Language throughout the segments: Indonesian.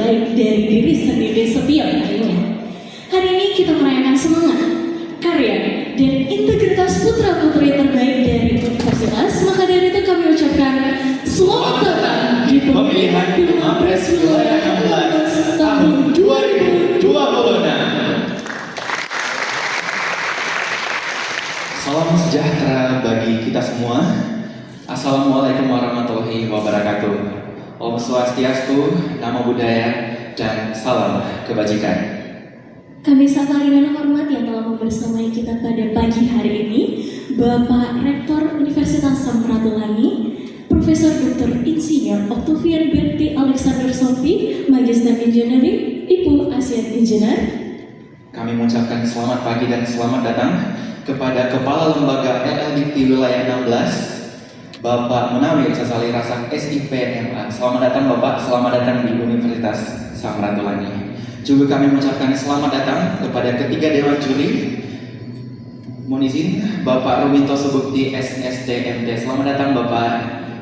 terbaik dari diri sendiri setiap harinya. Hari ini kita merayakan semangat, karya, dan integritas putra-putri terbaik dari universitas. Maka dari itu kami ucapkan selamat datang di pemilihan Pilmapres Wilayah 16 tahun 2026. Salam sejahtera bagi kita semua. Assalamualaikum warahmatullahi wabarakatuh. Om Swastiastu, Namo Buddhaya, dan salam kebajikan. Kami sapa dengan hormat yang telah membersamai kita pada pagi hari ini Bapak Rektor Universitas Samratulangi, Profesor Dr. Insinyur Octavian Berti Alexander Sofi, Magister Engineering, Ibu Asian Engineer. Kami mengucapkan selamat pagi dan selamat datang kepada Kepala Lembaga LLDT Wilayah 16, Bapak Munawir Sasali Rasak SIP MA. Selamat datang Bapak, selamat datang di Universitas Samratulangi. Juga kami mengucapkan selamat datang kepada ketiga Dewan Juri. Mohon izin Bapak Ruminto Subukti SSTMT. Selamat datang Bapak.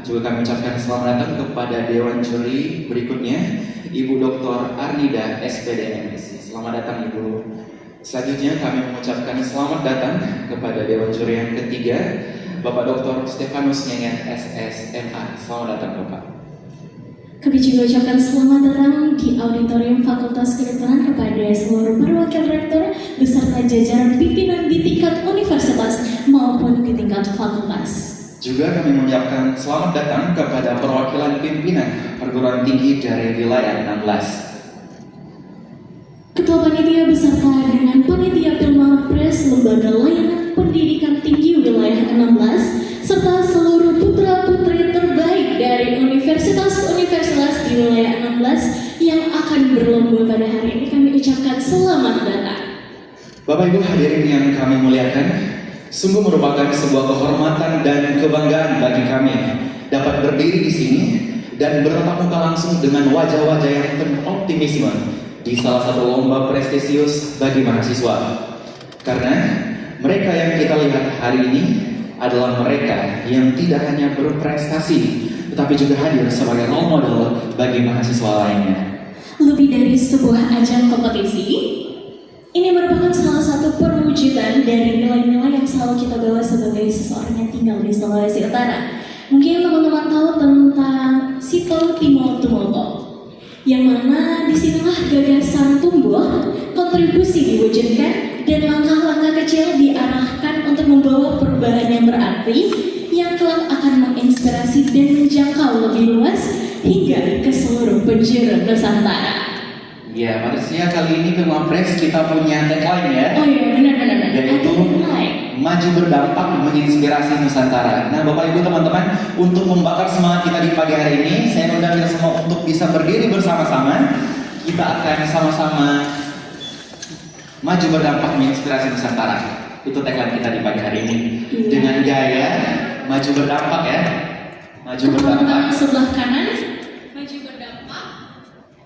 Juga kami ucapkan selamat datang kepada Dewan Juri berikutnya, Ibu Dr. Arnida SPD MSc. Selamat datang Ibu. Selanjutnya kami mengucapkan selamat datang kepada Dewan Juri yang ketiga, Bapak Dr. Stefanus Nyengen SSMA. Selamat datang Bapak. Kami juga ucapkan selamat datang di Auditorium Fakultas Kedokteran kepada seluruh perwakilan rektor beserta jajaran pimpinan di tingkat universitas maupun di tingkat fakultas. Juga kami mengucapkan selamat datang kepada perwakilan pimpinan perguruan tinggi dari wilayah 16. Ketua Panitia beserta dengan Panitia Pilmapres Lembaga Layanan Pendidikan Tinggi Wilayah 16 serta seluruh putra-putri terbaik dari universitas-universitas di wilayah 16 yang akan berlomba pada hari ini kami ucapkan selamat datang. Bapak Ibu hadirin yang kami muliakan, sungguh merupakan sebuah kehormatan dan kebanggaan bagi kami dapat berdiri di sini dan bertatap muka langsung dengan wajah-wajah yang penuh optimisme di salah satu lomba prestisius bagi mahasiswa. Karena mereka yang kita lihat hari ini adalah mereka yang tidak hanya berprestasi, tetapi juga hadir sebagai role model bagi mahasiswa lainnya. Lebih dari sebuah ajang kompetisi, ini merupakan salah satu perwujudan dari nilai-nilai yang selalu kita bawa sebagai seseorang yang tinggal di Sulawesi Utara. Mungkin teman-teman tahu tentang Sito Timo Tumoto, yang mana disinilah gagasan tumbuh, kontribusi diwujudkan, dan langkah-langkah kecil diarahkan untuk membawa perubahan yang berarti yang kelak akan menginspirasi dan menjangkau lebih luas hingga ke seluruh penjuru Nusantara. Ya, Patricia, kali ini Pilmapres kita punya tagline ya. Oh iya, benar-benar. Yaitu maju berdampak menginspirasi Nusantara. Nah, Bapak Ibu teman-teman, untuk membakar semangat kita di pagi hari ini, saya undang kita semua untuk bisa berdiri bersama-sama. Kita akan sama-sama maju berdampak menginspirasi Nusantara. Itu tagline kita di pagi hari ini. Iya. Dengan gaya maju berdampak ya. Maju berdampak. berdampak. Sebelah kanan, maju berdampak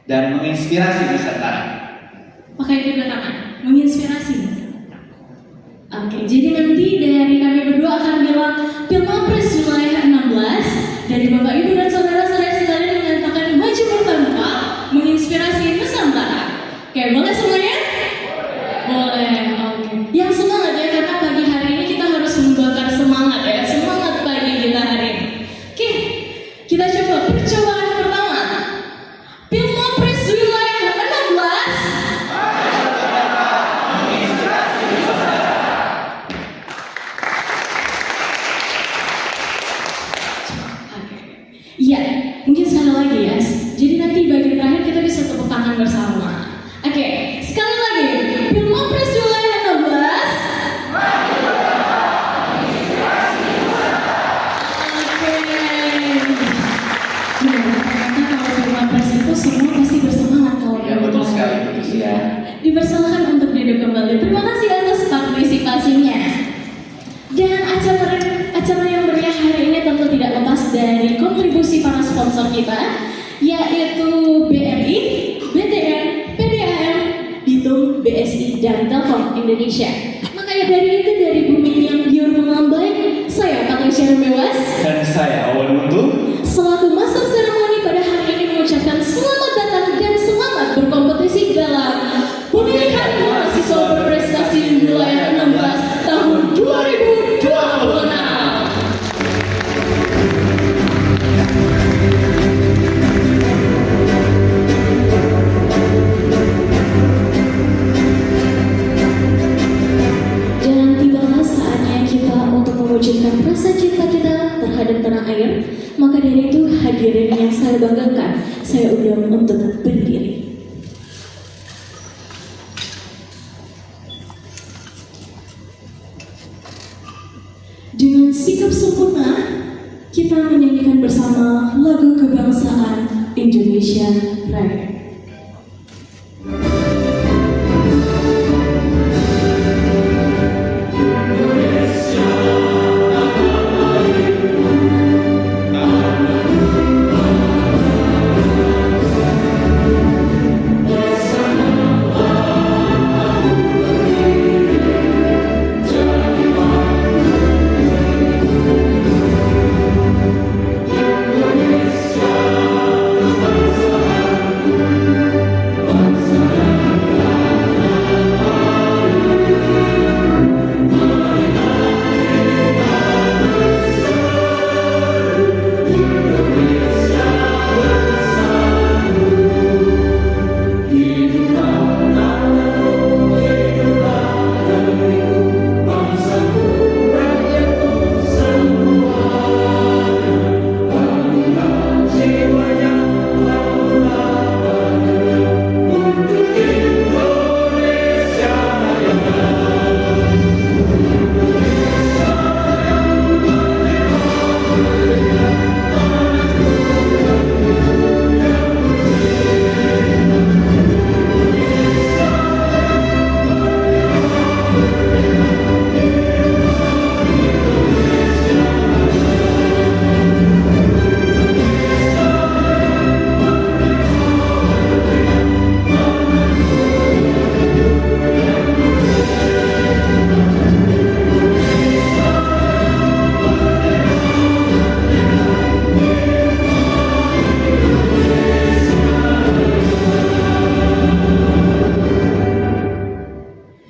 dan menginspirasi Nusantara. Pakai kedua tangan, menginspirasi. Oke, jadi nanti dari kami berdua akan bilang Pilmapres Wilayah 16 dari Bapak Ibu dan saudara-saudara sekalian mengatakan maju berdampak menginspirasi Nusantara. Oke, boleh semuanya? Boleh, oke. Yang semangat ya, karena pagi hari ini kita harus membakar semangat ya. Semangat pagi kita hari ini. Oke, kita coba percobaan pertama. Pilmapres Wilayah 16. Iya, mungkin sekali lagi ya. Jadi nanti bagian terakhir kita bisa tepuk tangan bersama. Oke, sekali lagi. Pilmapres Wilayah 16. Oke. Ternyata kalau Pilmapres itu semua pasti bersemangat kalau Ya, betul sekali, betul sekali. Ya. Dipersilakan untuk duduk kembali. Terima kasih atas partisipasinya. Dan acara yang meriah hari ini tentu tidak lepas dari kontribusi para sponsor kita, yaitu BRI, BTN, PDAM, Bitung, BSI, dan Telkom Indonesia. Makanya dari itu, dari bumi yang biur mengambai, saya Patricia Bewas Dan saya Awan Muntu selaku Master Seremoni pada hari ini mengucapkan selamat datang dan selamat mewujudkan rasa cinta kita terhadap tanah air, maka dari itu hadirin yang saya banggakan, saya undang untuk berdiri. Dengan sikap sempurna, kita menyanyikan bersama lagu kebangsaan Indonesia Raya.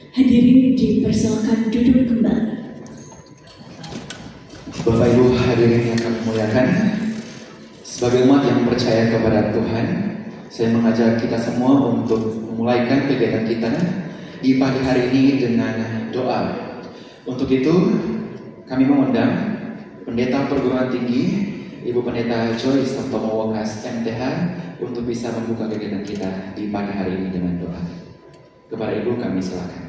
Hadirin dipersilakan duduk kembali. Bapak Ibu hadirin yang kami muliakan, sebagai umat yang percaya kepada Tuhan, saya mengajak kita semua untuk memulaikan kegiatan kita di pagi hari ini dengan doa. Untuk itu, kami mengundang Pendeta Perguruan Tinggi, Ibu Pendeta Joyce Santomo Wakas MTH, untuk bisa membuka kegiatan kita di pagi hari ini dengan doa. Kepada Ibu kami silakan.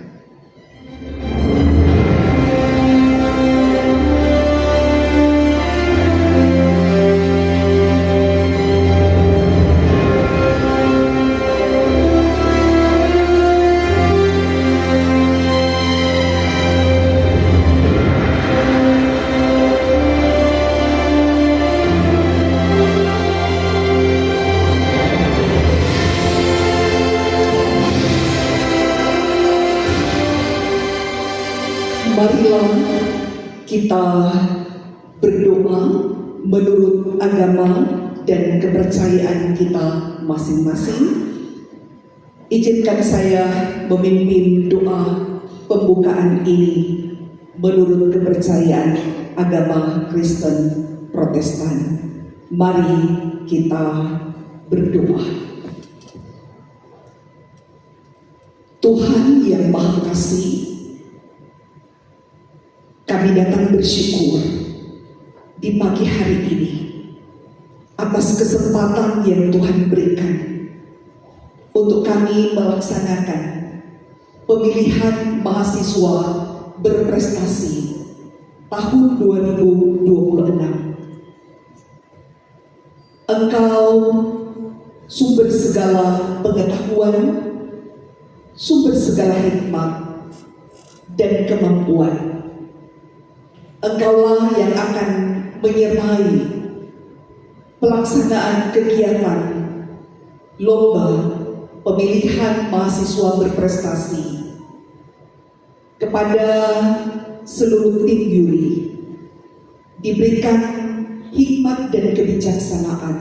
Marilah kita berdoa menurut agama dan kepercayaan kita masing-masing. Izinkan saya memimpin doa pembukaan ini menurut kepercayaan agama Kristen Protestan. Mari kita berdoa. Tuhan yang Maha Kasih, kami datang bersyukur di pagi hari ini atas kesempatan yang Tuhan berikan untuk kami melaksanakan pemilihan mahasiswa berprestasi tahun 2026. Engkau sumber segala pengetahuan, sumber segala hikmat dan kemampuan. Engkaulah yang akan menyertai pelaksanaan kegiatan lomba pemilihan mahasiswa berprestasi kepada seluruh tim juri. Diberikan hikmat dan kebijaksanaan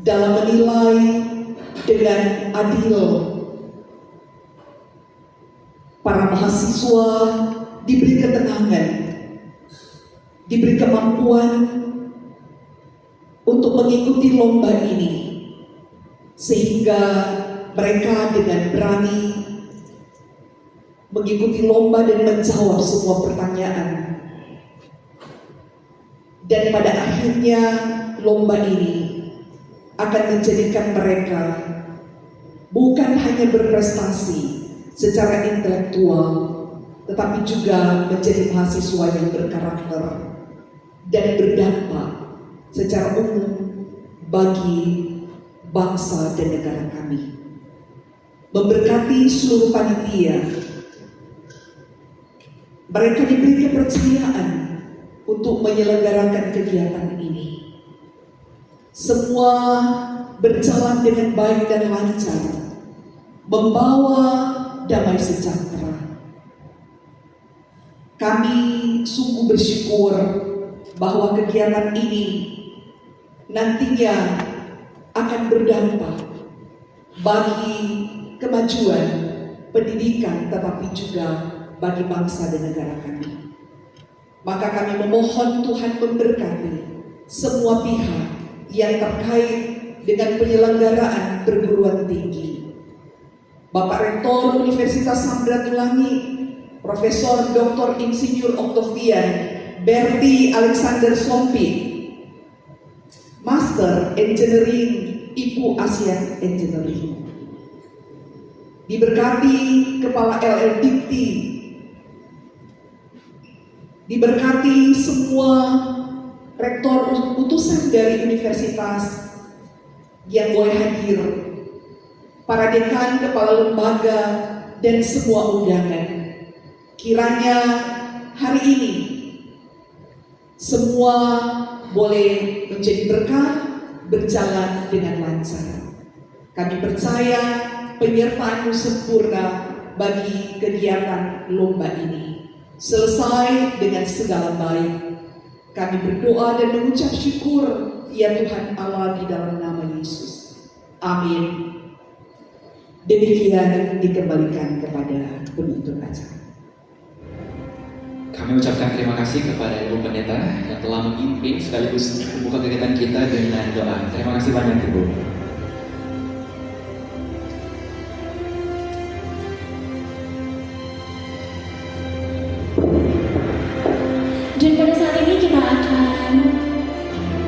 dalam menilai dengan adil. Para mahasiswa diberi ketenangan, diberi kemampuan untuk mengikuti lomba ini, sehingga mereka dengan berani mengikuti lomba dan menjawab semua pertanyaan Dan pada akhirnya lomba ini akan menjadikan mereka bukan hanya berprestasi secara intelektual, tetapi juga menjadi mahasiswa yang berkarakter dan berdampak secara umum bagi bangsa dan negara kami. Memberkati seluruh panitia, mereka diberi kepercayaan untuk menyelenggarakan kegiatan ini. Semua berjalan dengan baik dan lancar, membawa damai sejahtera. Kami sungguh bersyukur bahwa kegiatan ini nantinya akan berdampak bagi kemajuan pendidikan, tetapi juga bagi bangsa dan negara kami. Maka kami memohon Tuhan memberkati semua pihak yang terkait dengan penyelenggaraan perguruan tinggi. Bapak Rektor Universitas Samratulangi, Profesor Dr. Insinyur Octavian Berti Alexander Sompi, Master Engineering IPU ASEAN Engineering. Diberkati Kepala LL Dikti, diberkati semua rektor utusan dari universitas yang boleh hadir, para dekan, kepala lembaga, dan semua undangan. Kiranya hari ini semua boleh menjadi berkah, berjalan dengan lancar. Kami percaya penyertaan-Mu sempurna bagi kegiatan lomba ini. Selesai dengan segala baik. Kami berdoa dan mengucap syukur, ya Tuhan Allah, di dalam nama Yesus. Amin. Demikian dikembalikan kepada penuntut acara. Kami ucapkan terima kasih kepada Ibu Pendeta yang telah memimpin sekaligus membuka kegiatan kita dengan doa. Terima kasih banyak Ibu. Dan pada saat ini kita akan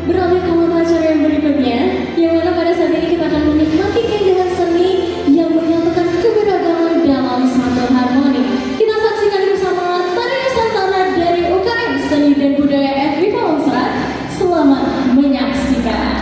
beralih ke mata acara yang berikutnya, yang mana pada saat ini kita akan menikmati keindahan seni yang menyatukan keberagaman dalam satu harmoni. Kita saksikan bersama tari Nusantara dari UKM Seni dan Budaya FB Pamungsrat. Selamat menyaksikan.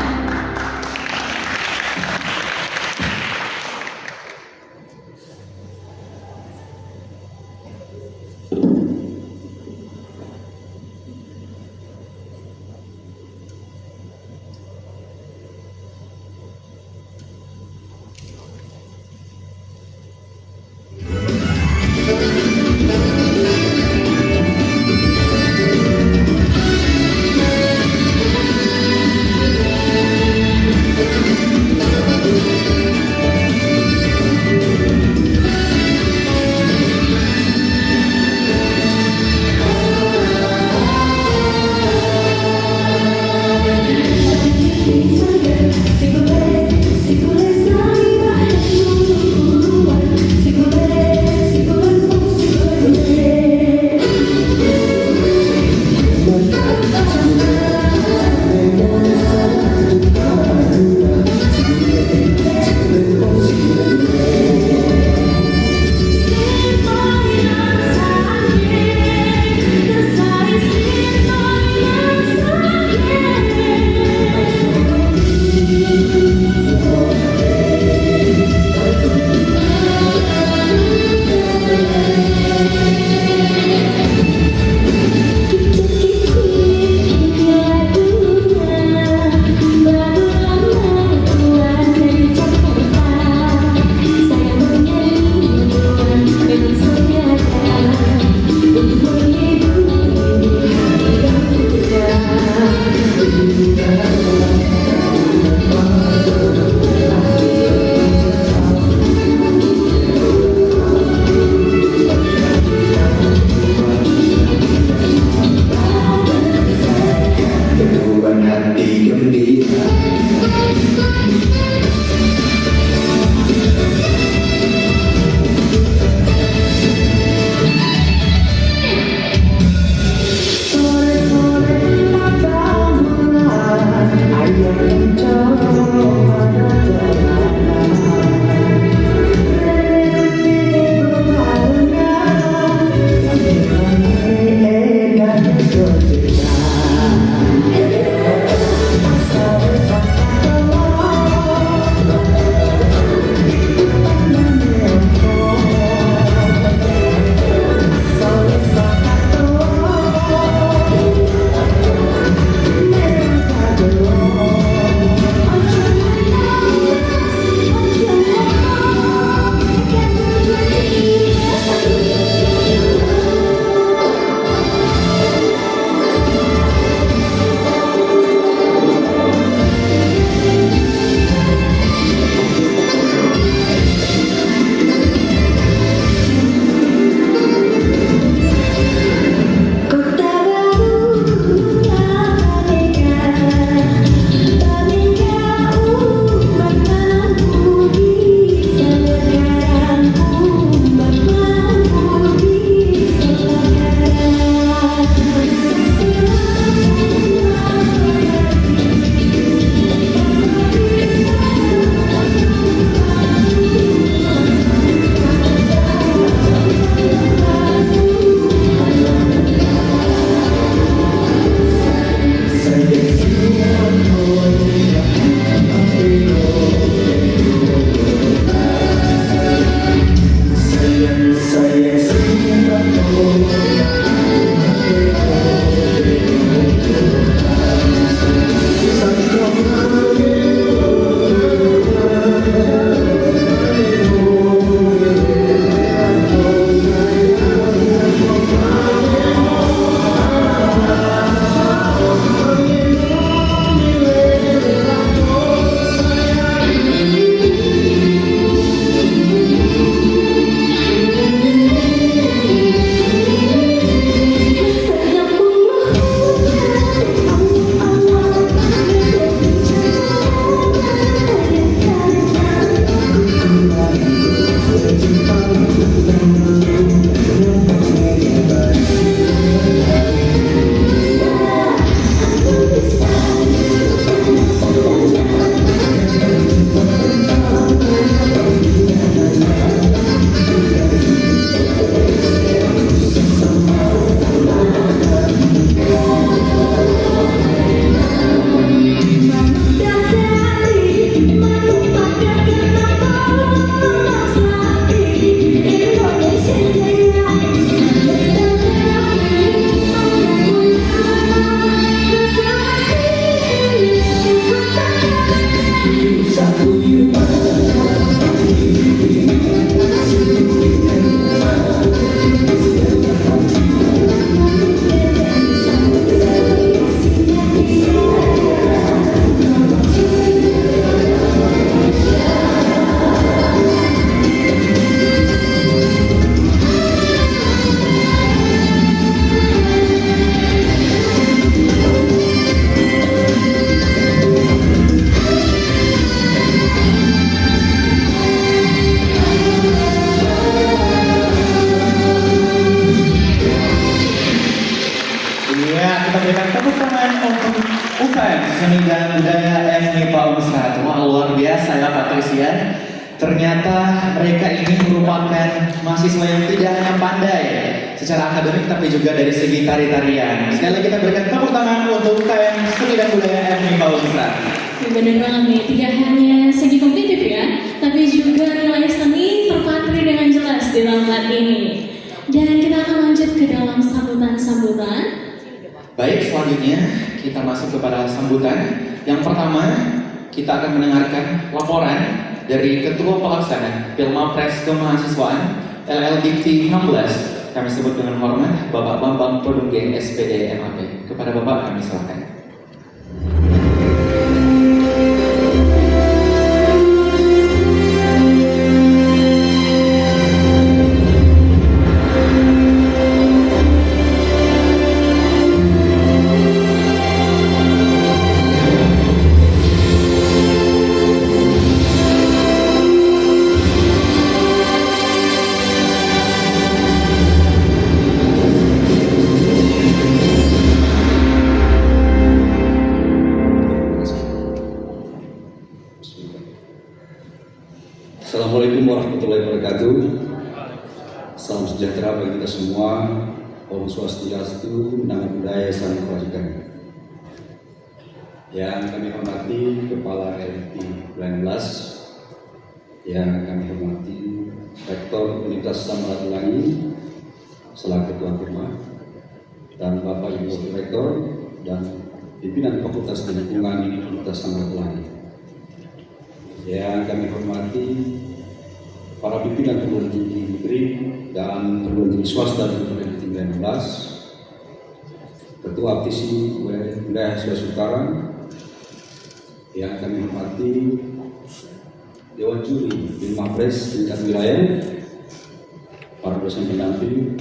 Iya, kita berikan tepuk tangan untuk UKM Seni dan Budaya FMIPA Unstad. Wah, luar biasa ya Pak Christian. Ternyata mereka ini merupakan mahasiswa yang tidak hanya pandai secara akademik tapi juga dari segi tari-tarian. Sekali lagi kita berikan tepuk tangan untuk UKM Seni dan Budaya FMIPA Unstad. Benar banget nih, tidak hanya segi kognitif ya, tapi juga nilai seni terpatri dengan jelas di tempat ini. Dan kita akan lanjut ke dalam sambutan-sambutan. Baik, selanjutnya kita masuk kepada sambutan. Yang pertama, kita akan mendengarkan laporan dari Ketua Pelaksana Pilmapres Kemahasiswaan LLDIPTI 16. Kami sebut dengan hormat Bapak Bambang Podungge SPD MAP. Kepada Bapak kami silakan. Assalamualaikum warahmatullahi wabarakatuh. Salam sejahtera bagi kita semua. Om Swastiastu, Namo Buddhaya, Salam Kebajikan. Yang kami hormati Kepala LDIPTI 19, yang kami hormati Rektor Universitas Samratulangi selaku Tuan Rumah, dan Bapak Ibu Rektor dan pimpinan Fakultas Lingkungan Universitas Samratulangi. Yang kami hormati para pimpinan perguruan tinggi negeri dan perguruan tinggi swasta di LDIPTI 19, Ketua Aptisi Wilayah Sulawesi Utara, yang kami hormati Dewan Juri Pilmapres tingkat wilayah, para dosen pendamping,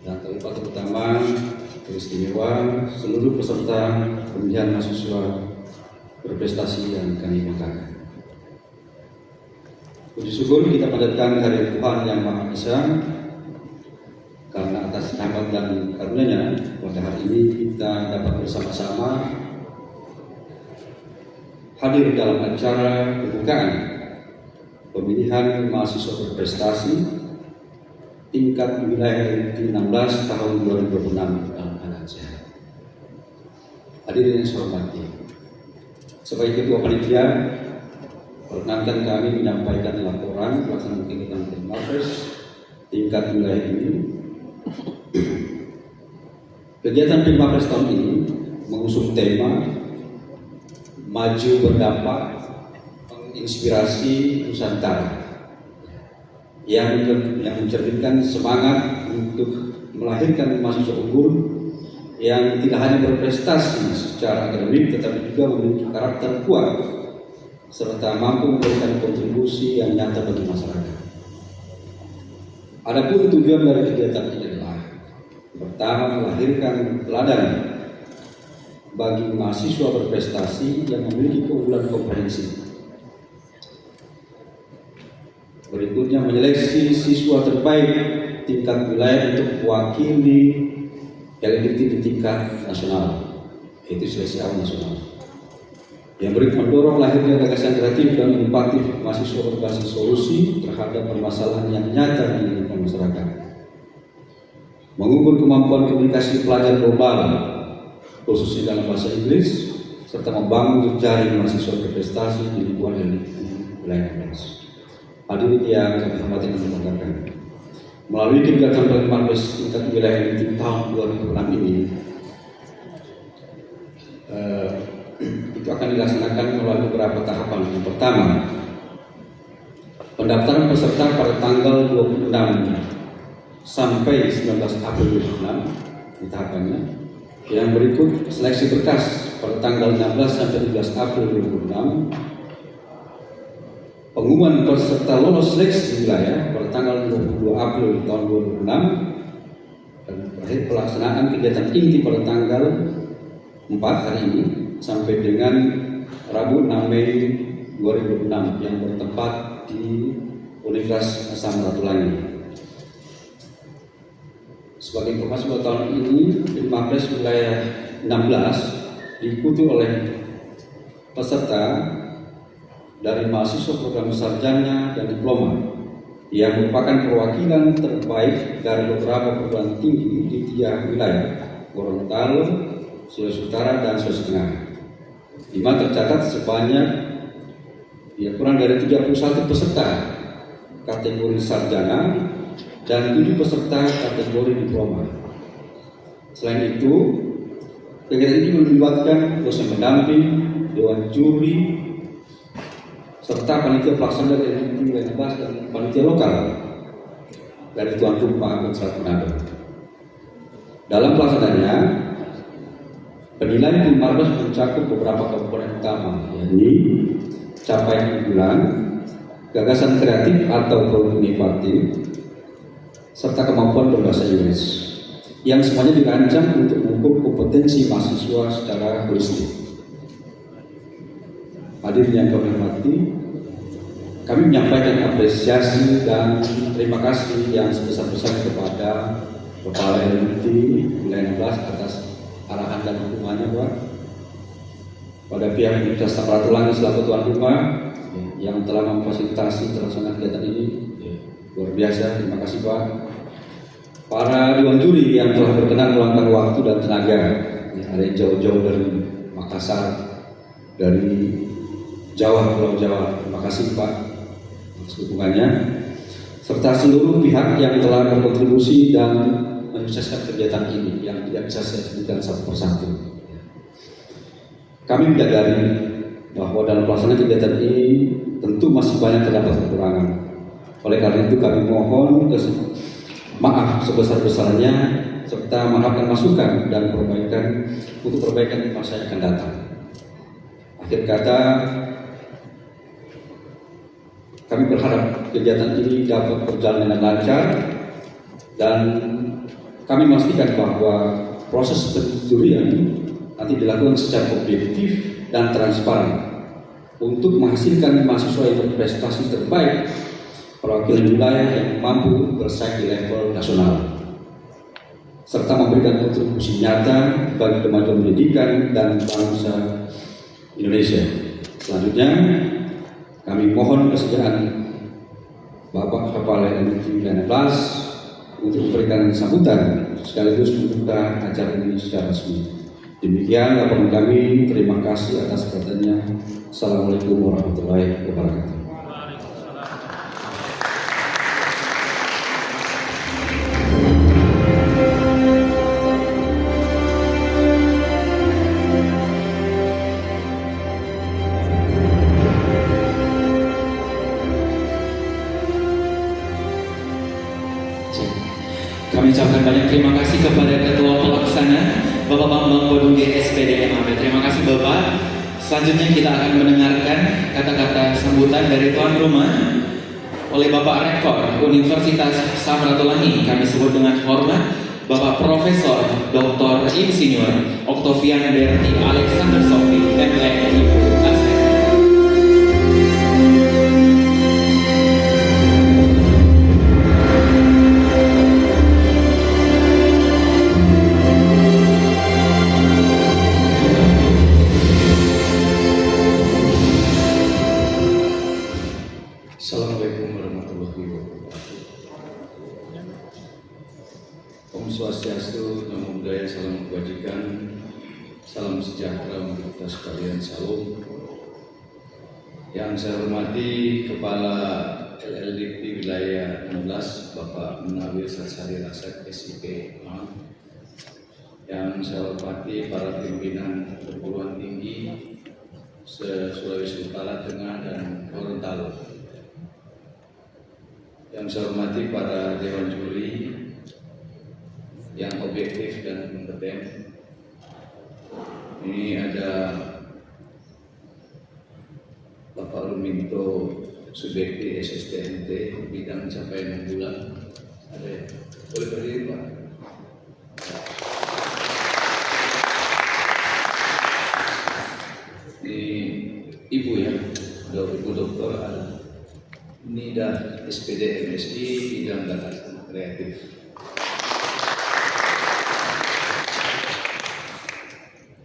dan terlibat utama teristimewa seluruh peserta pemilihan mahasiswa berprestasi yang kami banggakan. Puji syukur kita panjatkan kehadirat Tuhan Yang Maha Esa, karena atas rahmat dan karunia-Nya pada hari ini kita dapat bersama-sama hadir dalam acara pembukaan pemilihan mahasiswa berprestasi tingkat wilayah LDIPTI 16 tahun 2026 dalam keadaan sehat. Hadirin yang saya hormati, sebagai Ketua Panitia, perkenankan kami menyampaikan laporan pelaksanaan kegiatan Pilmapres tingkat wilayah ini. Kegiatan Pilmapres tahun ini mengusung tema Maju Berdampak Menginspirasi Nusantara, yang mencerminkan semangat untuk melahirkan mahasiswa unggul yang tidak hanya berprestasi secara akademik tetapi juga memiliki karakter kuat serta mampu memberikan kontribusi yang nyata bagi masyarakat. Adapun tujuan dari kegiatan ini adalah pertama, melahirkan teladan bagi mahasiswa berprestasi yang memiliki keunggulan komprehensif. Berikutnya, menyeleksi siswa terbaik tingkat wilayah untuk mewakili LDIPTI di tingkat nasional, yaitu seleksi awal nasional. Yang berikut mendorong lahirnya gagasan kreatif dan inovatif mahasiswa berbasis solusi terhadap permasalahan yang nyata di lingkungan masyarakat. Mengukur kemampuan komunikasi pelajar global, khususnya dalam bahasa Inggris, serta membangun jejaring mahasiswa berprestasi di lingkungan LDIPTI wilayah 16. Hadirin yang kami hormati dan banggakan, melalui kegiatan Pilmapres tingkat wilayah LDIPTI tahun 2006 ini, itu akan dilaksanakan melalui beberapa tahapan. Yang pertama, pendaftaran peserta pada tanggal 26 sampai 19 April 2006 di tahapannya. Yang berikut, seleksi berkas pada tanggal 16 sampai 17 April 2006. Pengumuman peserta lolos seleksi wilayah pada tanggal 22 April tahun 2006. Dan terakhir, pelaksanaan kegiatan inti pada tanggal 4 hari ini sampai dengan Rabu 6 Mei 2006 yang bertempat di Universitas Samratulangi. Sebagai informasi bahwa tahun ini Mapres wilayah 16 diikuti oleh peserta dari mahasiswa program sarjana dan diploma yang merupakan perwakilan terbaik dari beberapa perguruan tinggi di 3 wilayah, Gorontalo, Sulawesi Utara, dan Sulawesi Tengah. Di mana tercatat sebanyak kurang dari 31 peserta kategori sarjana dan 7 peserta kategori diploma. Selain itu, kegiatan ini melibatkan dosen pendamping, dewan juri, serta panitia pelaksana dari LDIP wilayah 16 dan panitia lokal dari tuan rumah Selat Manado. Dalam pelaksanaannya, penilaian tim Mapres mencakup beberapa komponen utama, yakni capaian unggulan, gagasan kreatif atau produk inovatif, serta kemampuan berbahasa Inggris, yang semuanya dirancang untuk mengukur kompetensi mahasiswa secara holistik. Hadirin yang kami hormati, kami menyampaikan apresiasi dan terima kasih yang sebesar-besarnya kepada Kepala LDIP wilayah 16 atas arahan dan dukungannya, Pak. Pada pihak Universitas Samratulangi selaku tuan rumah yang telah memfasilitasi terlaksana kegiatan ini, luar biasa, terima kasih, Pak. Para dewan juri yang telah berkenan meluangkan waktu dan tenaga, ada yang jauh-jauh dari Makassar, dari Jawa, Pulau Jawa, terima kasih, Pak, atas dukungannya, serta seluruh pihak yang telah berkontribusi dan menyukseskan kegiatan ini yang tidak bisa saya sebutkan satu persatu. Kami menyadari bahwa dalam pelaksanaan kegiatan ini tentu masih banyak terdapat kekurangan. Oleh karena itu kami mohon maaf sebesar-besarnya serta mengharapkan masukan dan perbaikan untuk perbaikan di masa yang akan datang. Akhir kata, kami berharap kegiatan ini dapat berjalan dengan lancar dan kami memastikan bahwa proses penjurian nanti dilakukan secara objektif dan transparan untuk menghasilkan mahasiswa yang berprestasi terbaik, perwakilan wilayah yang mampu bersaing di level nasional, serta memberikan kontribusi nyata bagi kemajuan pendidikan dan bangsa Indonesia. Selanjutnya, kami mohon kesediaan Bapak Kepala LDIP wilayah 16 untuk memberikan sambutan sekaligus membuka acara ini secara resmi. Demikian laporan kami. Terima kasih atas perhatiannya. Assalamualaikum warahmatullahi wabarakatuh. Kami ucapkan banyak terima kasih kepada Ketua Pelaksana Bapak Bambang Bodunge SPD MAP. Terima kasih Bapak. Selanjutnya kita akan mendengarkan kata-kata sambutan dari tuan rumah oleh Bapak Rektor Universitas Samratulangi. Kami sebut dengan hormat Bapak Profesor Dr. Insinyur Octavian Berti Alexander Sophi, MA Ibu Asep. Assalamualaikum warahmatullahi wabarakatuh. Om Swastiastu, Namo Buddhaya, salam kebajikan, salam sejahtera untuk kita sekalian, salam. Yang saya hormati Kepala LLDP wilayah 16 Bapak Munawir Sarsari Rasak SIP. Yang saya hormati para pimpinan perguruan tinggi Sulawesi Utara, Tengah, dan Gorontalo. Yang saya hormati para dewan juri yang objektif dan kompeten. Ini ada Bapak Ruminto Subekti SSTNT bidang capaian bulan. Ada ya? Boleh berdiri Pak? Ini Ibu ya, Ibu Doktor Nida SPD MSI bidang gagasan kreatif.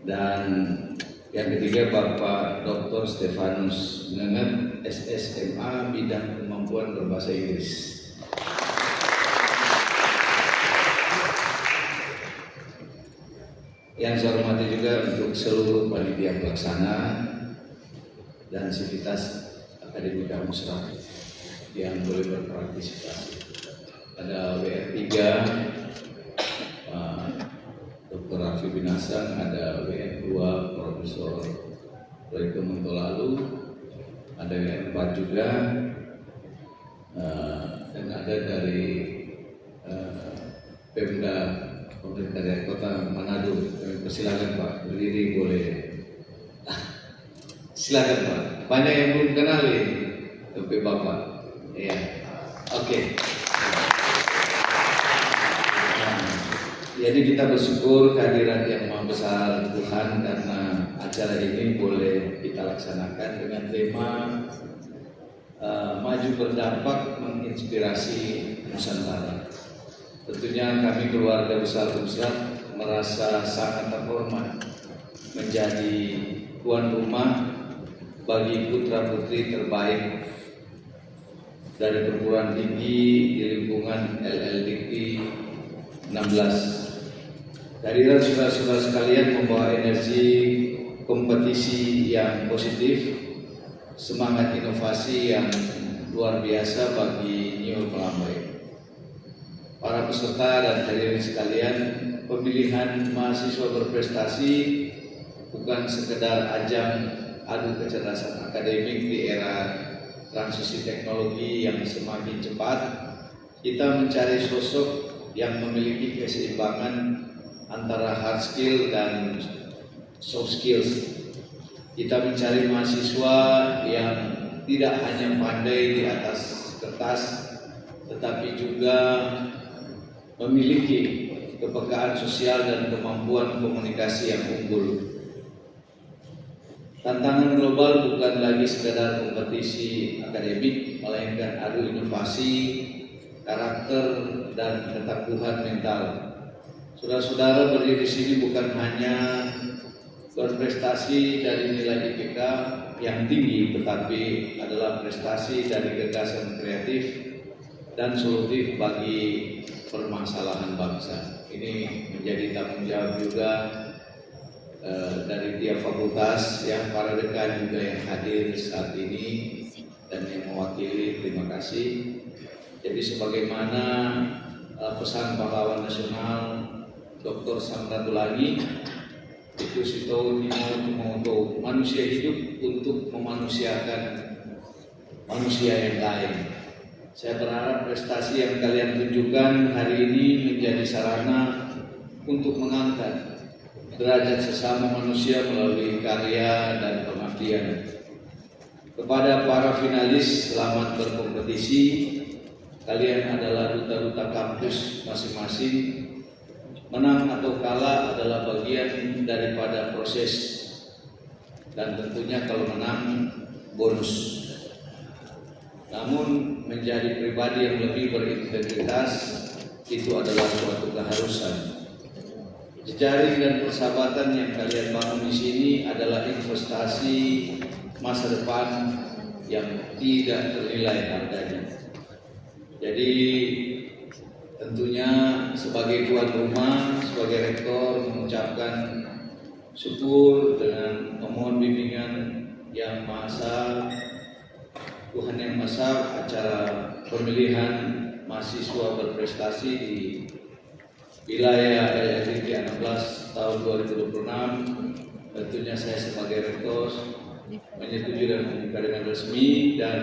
Dan yang ketiga Bapak Dr. Stefanus Ngenet, SSMA bidang kemampuan berbahasa Inggris. Yang saya hormati juga untuk seluruh panitia pelaksana dan sivitas akademika musra yang boleh berpartisipasi. Ada WR3, Dr. Rafi Binasang, ada WR2 Profesor Royke Mentolalu, ada WR4 juga, dan ada dari Pemda Pemerintah Daerah Kota Manado. Silakan Pak, berdiri boleh. Silakan Pak. Banyak yang belum kenal ini, tapi Bapak. Ya, oke. Jadi kita bersyukur kehadiran yang Maha Besar Tuhan karena acara ini boleh kita laksanakan dengan tema maju berdampak menginspirasi Nusantara. Tentunya kami keluarga besar Unsrat merasa sangat terhormat menjadi tuan rumah bagi putra-putri terbaik dari perguruan tinggi di lingkungan LLDikti 16. Kehadiran saudara-saudara sekalian membawa energi kompetisi yang positif, semangat inovasi yang luar biasa bagi Neo Pelambai. Para peserta dan hadirin sekalian, pemilihan mahasiswa berprestasi bukan sekedar ajang adu kecerdasan akademik di era transisi teknologi yang semakin cepat. Kita mencari sosok yang memiliki keseimbangan antara hard skill dan soft skills. Kita mencari mahasiswa yang tidak hanya pandai di atas kertas, tetapi juga memiliki kepekaan sosial dan kemampuan komunikasi yang unggul. Tantangan global bukan lagi sekadar kompetisi akademik, melainkan adu inovasi, karakter, dan ketangguhan mental. Saudara-saudara berdiri di sini bukan hanya berprestasi dari nilai IPK yang tinggi, tetapi adalah prestasi dari gagasan kreatif dan solutif bagi permasalahan bangsa. Ini menjadi tanggung jawab juga dari tiap fakultas, yang para dekan juga yang hadir saat ini dan yang mewakili. Terima kasih. Jadi sebagaimana pesan pahlawan nasional Dr. Samratulangi, itu sito untuk manusia hidup untuk memanusiakan manusia yang lain. Saya berharap prestasi yang kalian tunjukkan hari ini menjadi sarana untuk mengangkat derajat sesama manusia melalui karya dan pengabdian. Kepada para finalis, selamat berkompetisi. Kalian adalah duta-duta kampus masing-masing. Menang atau kalah adalah bagian daripada proses, dan tentunya kalau menang bonus. Namun menjadi pribadi yang lebih berintegritas itu adalah suatu keharusan. Jejaring dan persahabatan yang kalian bangun di sini adalah investasi masa depan yang tidak ternilai harganya. Jadi tentunya sebagai tuan rumah, sebagai rektor mengucapkan syukur dengan memohon bimbingan yang Maha Esa, Tuhan yang Maha Esa, acara pemilihan mahasiswa berprestasi di wilayah LLDikti 16 tahun 2026. Tentunya saya sebagai rektor menyetujui dan membuka dengan resmi, dan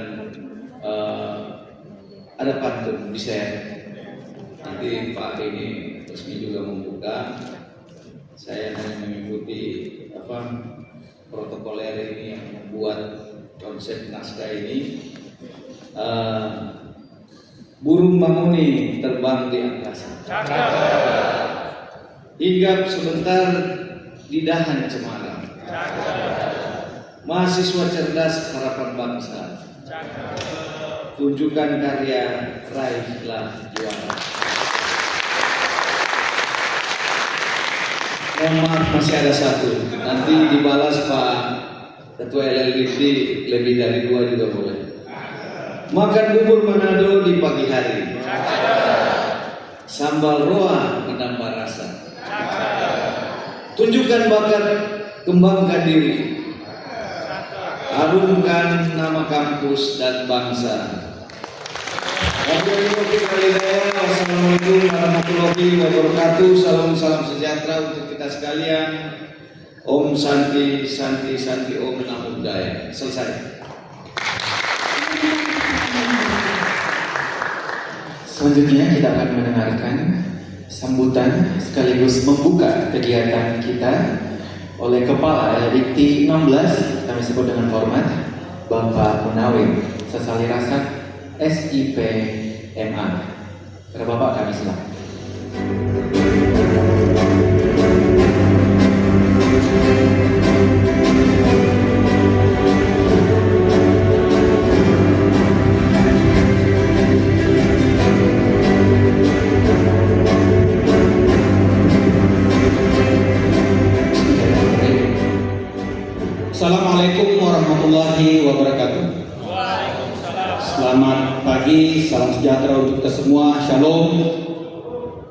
ada pantun di saya. Nanti Pak ini resmi juga membuka. Saya hanya mengikuti protokoler ini yang membuat konsep naskah ini. Burung manguni terbang di angkasa, hinggap sebentar di dahan cemara. Mahasiswa cerdas harapan bangsa, tunjukkan karya, raihlah juara. Mohon maaf masih ada satu. Nanti dibalas Pak Ketua LLBT lebih dari 2 juga boleh. Makan bubur Manado di pagi hari. Sambal roa menambah rasa. Tunjukkan bakat, kembangkan diri. Harumkan nama kampus dan bangsa. Wassalamualaikum warahmatullahi wabarakatuh. Salam sejahtera untuk kita sekalian. Om Santi Santi Santi Om Namo Buddhaya. Selesai. Selanjutnya kita akan mendengarkan sambutan sekaligus membuka kegiatan kita oleh Kepala LLDikti 16, kami sebut dengan hormat Bapak Munawir Sasali Rasak, SIP MA. Kepada Bapak kami silakan. Assalamualaikum warahmatullahi wabarakatuh. Selamat pagi, salam sejahtera untuk kita semua. Shalom,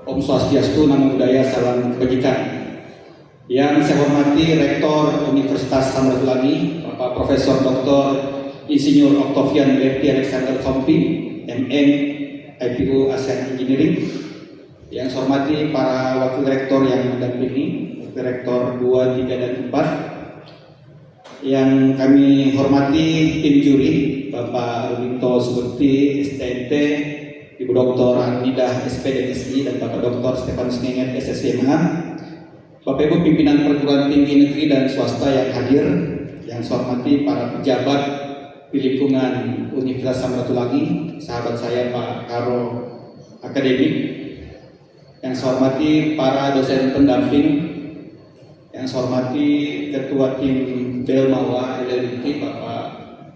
Om Swastiastu, Namo Buddhaya, salam kebajikan. Yang saya hormati Rektor Universitas Samratulangi, Bapak Profesor Dr. Insinyur Octavian Berti Alexander Sompi, MM, IPU ASEAN Engineering. Yang saya hormati para Wakil Rektor yang mendampingi, Wakil Rektor 2, 3, dan 4. Yang kami hormati tim juri, Bapak Rudinto Suberti, STNT, Ibu Dr. Anidah, SP dan SI, dan Bapak Dr. Stefanus Ngenget, SSMA, Bapak Ibu pimpinan perguruan tinggi negeri dan swasta yang hadir, yang saya hormati para pejabat di lingkungan Universitas Samratulangi, sahabat saya Pak Karo Akademik, yang saya hormati para dosen pendamping, yang saya hormati Ketua Tim Belmawa LLDikti Bapak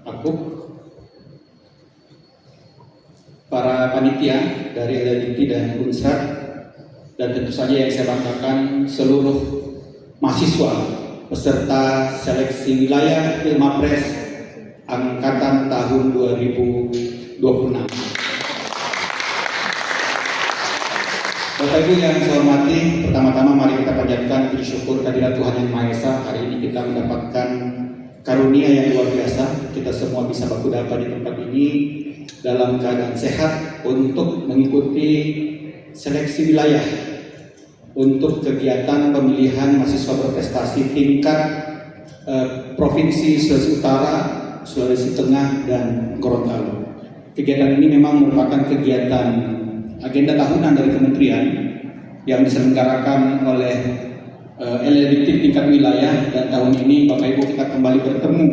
Akuk, para panitia dari LLDikti dan Unsra, dan tentu saja yang saya banggakan seluruh mahasiswa peserta seleksi wilayah Pilmapres angkatan tahun 2026. Bapak Ibu yang saya hormati, pertama-tama mari kita panjatkan puji syukur kehadirat Tuhan Yang Maha Esa. Hari ini kita mendapatkan karunia yang luar biasa. Kita semua bisa berkumpul di tempat ini dalam keadaan sehat untuk mengikuti seleksi wilayah untuk kegiatan pemilihan mahasiswa berprestasi tingkat Provinsi Sulawesi Utara, Sulawesi Tengah, dan Gorontalo. Kegiatan ini memang merupakan kegiatan agenda tahunan dari kementerian yang diselenggarakan oleh LLDikti tingkat wilayah, dan tahun ini Bapak Ibu kita kembali bertemu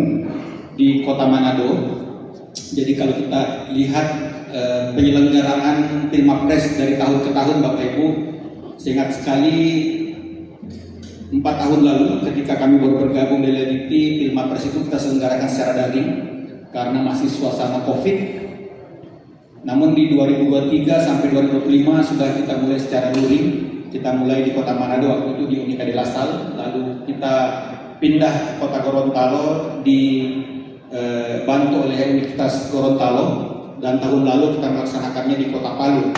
di Kota Manado. Jadi kalau kita lihat penyelenggaraan Pilmapres dari tahun ke tahun, Bapak Ibu, saya ingat sekali 4 tahun lalu ketika kami baru bergabung di LLDikti, Pilmapres itu kita selenggarakan secara daring karena masih suasana COVID. Namun di 2023 sampai 2025 sudah kita mulai secara luring. Kita mulai di Kota Manado waktu itu di Unika de La Salle, lalu kita pindah ke Kota Gorontalo dibantu oleh Universitas Gorontalo, dan tahun lalu kita melaksanakannya di Kota Palu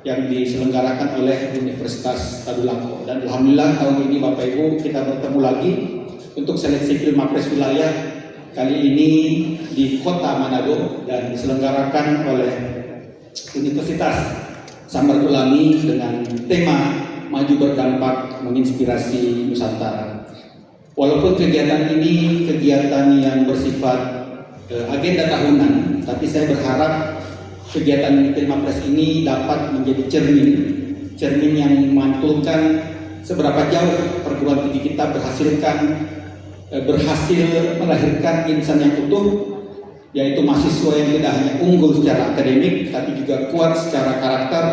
yang diselenggarakan oleh Universitas Tadulako. Dan alhamdulillah tahun ini Bapak Ibu kita bertemu lagi untuk seleksi Pilmapres wilayah, kali ini di Kota Manado dan diselenggarakan oleh Universitas Samratulangi dengan tema Maju Berdampak Menginspirasi Nusantara. Walaupun kegiatan ini kegiatan yang bersifat agenda tahunan, tapi saya berharap kegiatan Pilmapres ini dapat menjadi cermin yang memantulkan seberapa jauh perguruan tinggi kita berhasil melahirkan insan yang utuh, yaitu mahasiswa yang tidak hanya unggul secara akademik, tapi juga kuat secara karakter,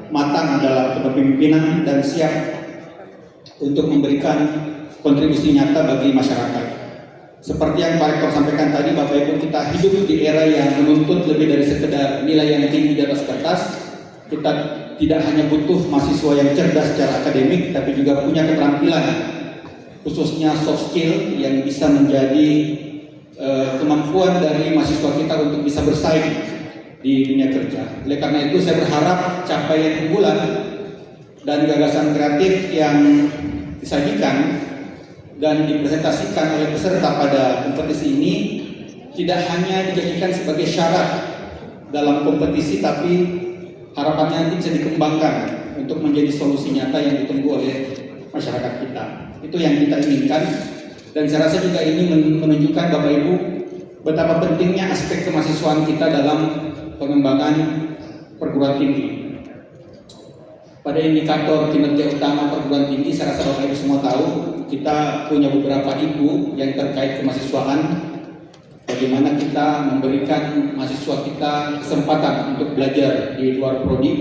matang dalam kepemimpinan, dan siap untuk memberikan kontribusi nyata bagi masyarakat. Seperti yang Pak Rektor sampaikan tadi, Bapak Ibu, kita hidup di era yang menuntut lebih dari sekedar nilai yang tinggi di atas kertas. Kita tidak hanya butuh mahasiswa yang cerdas secara akademik, tapi juga punya keterampilan, khususnya soft skill yang bisa menjadi kemampuan dari mahasiswa kita untuk bisa bersaing di dunia kerja. Oleh karena itu saya berharap capaian unggulan dan gagasan kreatif yang disajikan dan dipresentasikan oleh peserta pada kompetisi ini tidak hanya dijadikan sebagai syarat dalam kompetisi, tapi harapannya nanti bisa dikembangkan untuk menjadi solusi nyata yang ditunggu oleh masyarakat kita. Itu yang kita inginkan, dan saya rasa juga ini menunjukkan Bapak Ibu betapa pentingnya aspek kemahasiswaan kita dalam pengembangan perguruan tinggi. Pada indikator kinerja utama perguruan tinggi, saya rasa Bapak Ibu semua tahu, kita punya beberapa ibu yang terkait kemahasiswaan. Bagaimana kita memberikan mahasiswa kita kesempatan untuk belajar di luar prodi,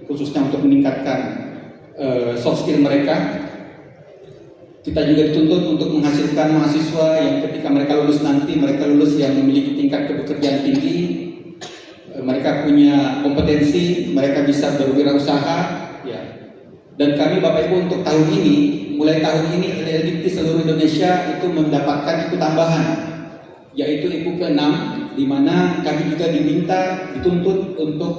khususnya untuk meningkatkan soft skill mereka. Kita juga dituntut untuk menghasilkan mahasiswa yang ketika mereka lulus nanti, mereka lulus yang memiliki tingkat kepekerjaan tinggi, mereka punya kompetensi, mereka bisa berwirausaha, ya. Dan kami Bapak Ibu untuk tahun ini, mulai tahun ini LLDT seluruh Indonesia itu mendapatkan ikut tambahan, yaitu IPU ke-6, di mana kami juga dituntut untuk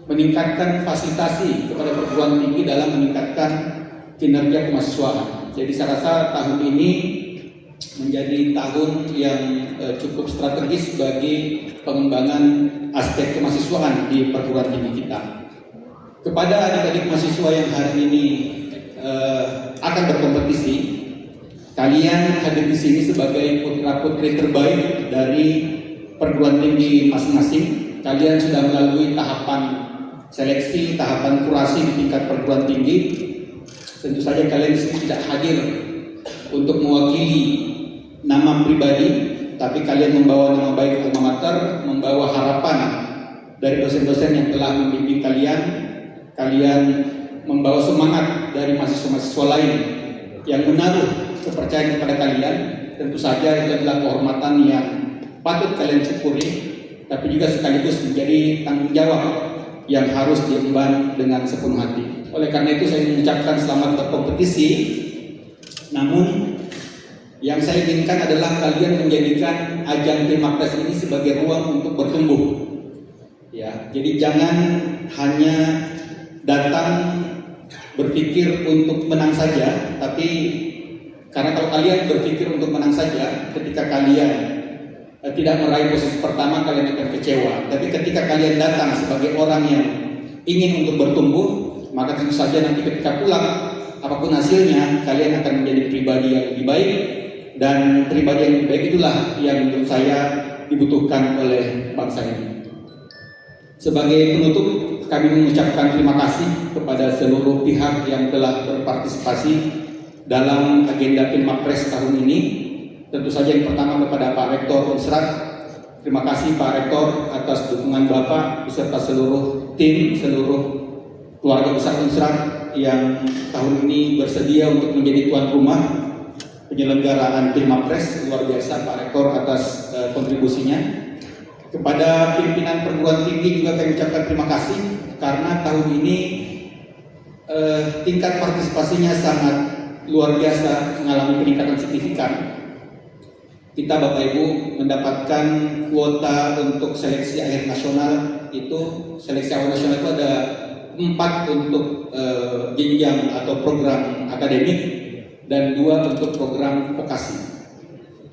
meningkatkan fasilitasi kepada perguruan tinggi dalam meningkatkan kinerja kemahasiswaan. Jadi saya rasa tahun ini menjadi tahun yang cukup strategis bagi pengembangan aspek kemahasiswaan di perguruan tinggi kita. Kepada adik-adik mahasiswa yang hari ini akan berkompetisi, kalian hadir di sini sebagai putra-putri terbaik dari perguruan tinggi masing-masing. Kalian sudah melalui tahapan seleksi, tahapan kurasi di tingkat perguruan tinggi. Tentu saja kalian di sini tidak hadir untuk mewakili nama pribadi, tapi kalian membawa nama baik alma mater, membawa harapan dari dosen-dosen yang telah membimbing kalian. Kalian membawa semangat dari mahasiswa-mahasiswa lain yang menaruh kepercayaan kepada kalian. Tentu saja itu adalah kehormatan yang patut kalian syukuri, tapi juga sekaligus menjadi tanggung jawab yang harus diemban dengan sepenuh hati. Oleh karena itu saya mengucapkan selamat berkompetisi. Namun yang saya inginkan adalah kalian menjadikan ajang Timapres ini sebagai ruang untuk bertumbuh. Ya, jadi jangan hanya datang berpikir untuk menang saja, tapi karena kalau kalian berpikir untuk menang saja, ketika kalian tidak meraih posisi pertama, kalian akan kecewa. Tapi ketika kalian datang sebagai orang yang ingin untuk bertumbuh, maka tentu saja nanti ketika pulang, apapun hasilnya, kalian akan menjadi pribadi yang lebih baik, dan pribadi yang lebih baik itulah yang menurut saya dibutuhkan oleh bangsa ini. Sebagai penutup, kami mengucapkan terima kasih kepada seluruh pihak yang telah berpartisipasi dalam agenda Pilmapres tahun ini. Tentu saja yang pertama kepada Pak Rektor Unsrat. Terima kasih Pak Rektor atas dukungan Bapak beserta seluruh tim, seluruh keluarga besar Unsrat yang tahun ini bersedia untuk menjadi tuan rumah penyelenggaraan Pilmapres. Luar biasa Pak Rektor atas kontribusinya. Kepada pimpinan perguruan tinggi juga kami ucapkan terima kasih karena tahun ini tingkat partisipasinya sangat luar biasa, mengalami peningkatan signifikan. Kita Bapak Ibu mendapatkan kuota untuk seleksi akhir nasional. Itu seleksi akhir nasional itu ada 4 untuk jenjang atau program akademik dan 2 untuk program vokasi.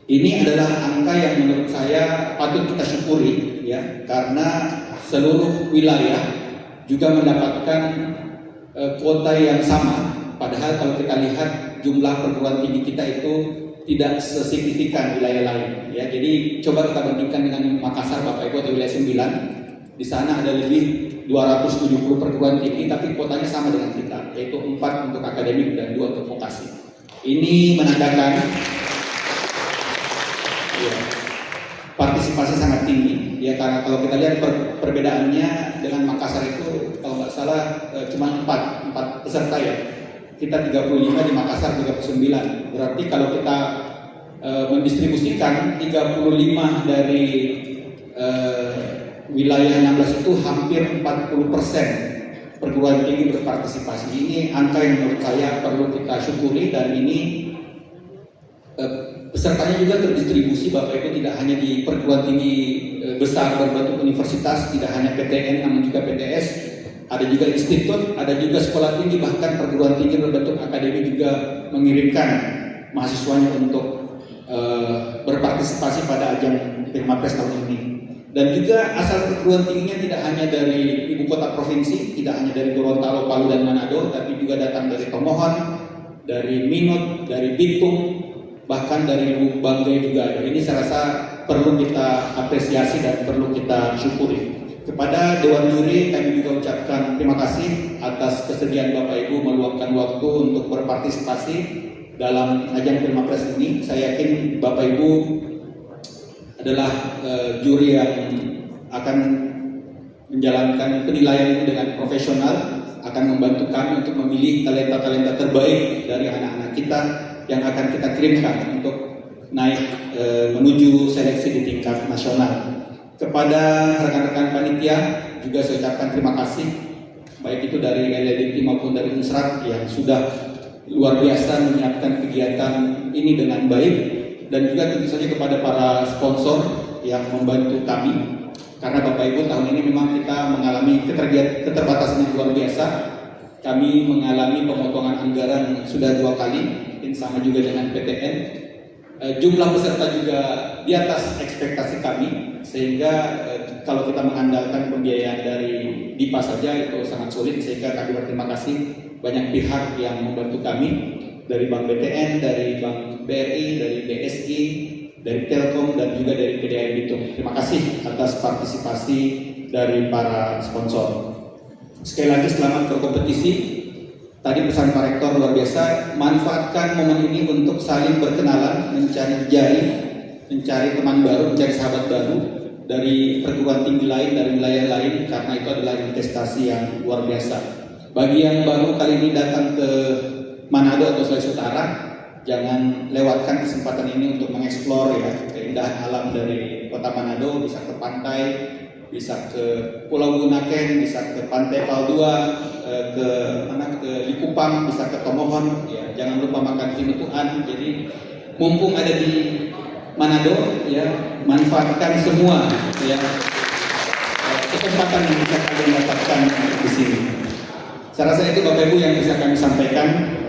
Ini adalah angka yang menurut saya patut kita syukuri, ya, karena seluruh wilayah juga mendapatkan kuota yang sama. Padahal kalau kita lihat jumlah perguruan tinggi kita itu tidak sesignifikan wilayah lain, ya. Jadi coba kita bandingkan dengan Makassar Bapak Ibu atau wilayah 9. Di sana ada lebih 270 perguruan tinggi, tapi kuotanya sama dengan kita, yaitu 4 untuk akademik dan 2 untuk vokasi. Ini menandakan partisipasi sangat tinggi, ya, karena kalau kita lihat perbedaannya dengan Makassar itu kalau nggak salah cuma 4 peserta, ya. Kita 35, di Makassar 39. Berarti kalau kita mendistribusikan 35 dari wilayah 16 itu hampir 40% perguruan tinggi berpartisipasi. Ini angka yang menurut saya perlu kita syukuri, dan ini pesertanya juga terdistribusi Bapak Ibu, tidak hanya di perguruan tinggi besar berbentuk universitas, tidak hanya PTN namun juga PTS, ada juga institut, ada juga sekolah tinggi, bahkan perguruan tinggi berbentuk akademi juga mengirimkan mahasiswanya untuk berpartisipasi pada ajang Pilmapres tahun ini. Dan juga asal perguruan tingginya tidak hanya dari ibu kota provinsi, tidak hanya dari Gorontalo, Palu, dan Manado, tapi juga datang dari Tomohon, dari Minot, dari Bitung, bahkan dari Lubuk Banggai juga ada. Ini saya rasa perlu kita apresiasi dan perlu kita syukuri. Kepada Dewan Juri kami juga ucapkan terima kasih atas kesediaan Bapak Ibu meluangkan waktu untuk berpartisipasi dalam ajang Pilmapres ini. Saya yakin Bapak Ibu adalah juri yang akan menjalankan penilaian ini dengan profesional, akan membantu kami untuk memilih talenta-talenta terbaik dari anak-anak kita yang akan kita kirimkan untuk naik menuju seleksi di tingkat nasional. Kepada rekan-rekan panitia juga saya ucapkan terima kasih, baik itu dari LLDP maupun dari Unsrat yang sudah luar biasa menyiapkan kegiatan ini dengan baik. Dan juga tentu saja kepada para sponsor yang membantu kami, karena Bapak Ibu tahun ini memang kita mengalami keterbatasan yang luar biasa. Kami mengalami pemotongan anggaran sudah 2 kali, mungkin sama juga dengan PTN. Jumlah peserta juga di atas ekspektasi kami, sehingga kalau kita mengandalkan pembiayaan dari DIPA saja itu sangat sulit, sehingga kami berterima kasih banyak pihak yang membantu kami, dari Bank BTN, dari Bank BRI, dari BSI, dari Telkom, dan juga dari PDAM Bitung. Terima kasih atas partisipasi dari para sponsor. Sekali lagi selamat berkompetisi. Tadi pesan Pak Rektor luar biasa, manfaatkan momen ini untuk saling berkenalan, mencari jari, mencari teman baru, mencari sahabat baru dari perguruan tinggi lain, dari wilayah lain, karena itu adalah investasi yang luar biasa. Bagi yang baru kali ini datang ke Manado atau Sulawesi Utara, jangan lewatkan kesempatan ini untuk mengeksplor ya keindahan alam dari kota Manado. Bisa ke pantai, bisa ke Pulau Bunaken, bisa ke Pantai Paldua, ke Likupang, bisa ke Tomohon. Ya, jangan lupa makan tinutuan. Jadi mumpung ada di Manado, ya manfaatkan semua ya kesempatan yang bisa kalian dapatkan di sini. Saya rasa itu Bapak Ibu yang bisa kami sampaikan.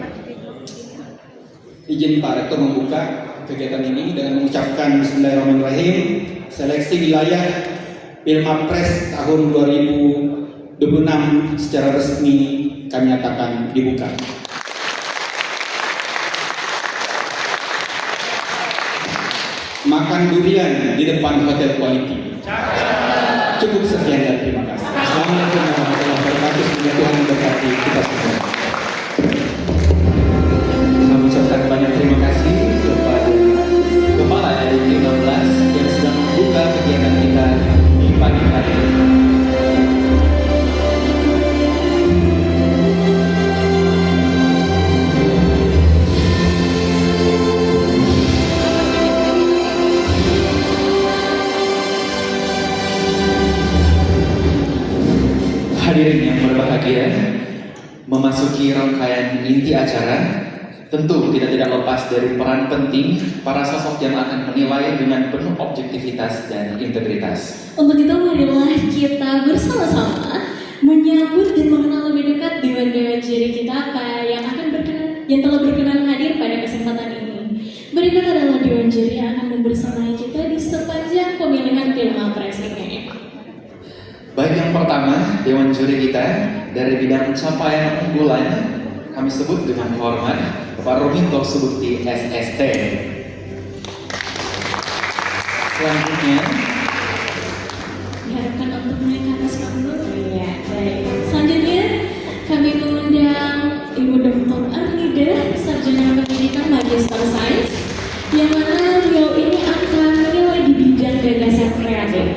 Izin Pak Rektor membuka kegiatan ini dengan mengucapkan Bismillahirrahmanirrahim. Seleksi wilayah Pilmapres tahun 2026 secara resmi kami nyatakan dibuka. Makan durian di depan hotel quality. Cukup sekian dan terima kasih. Assalamualaikum warahmatullahi wabarakatuh. Semoga Tuhan memberkati kita semua. Kami ucapkan banyak terima kasih kepada Kepala LLDP 16 yang sudah membuka kegiatan kita di pagi hari ini. Hadirin yang berbahagia, memasuki rangkaian inti acara, tentu kita tidak lepas dari peran penting para sosok yang akan menilai dengan penuh objektivitas dan integritas. Untuk itu marilah kita bersama-sama menyambut dan mengenal lebih dekat dewan-dewan juri kita yang telah berkenan hadir pada kesempatan ini. Berikut adalah dewan juri yang akan membersamai kita di sepanjang pemilihan Pilmapres ini. Baik, yang pertama, dewan juri kita dari bidang capaian unggulan kami sebut dengan hormat Pak Rominto Subukti SST. Selanjutnya Diharapkan untuk naik ke atas panggung. Ya, baik. Selanjutnya kami mengundang Ibu Dr. Arnida, Sarjana Pendidikan Magister Sains, yang mana beliau ini akan menilai di bidang gagasan kreatif.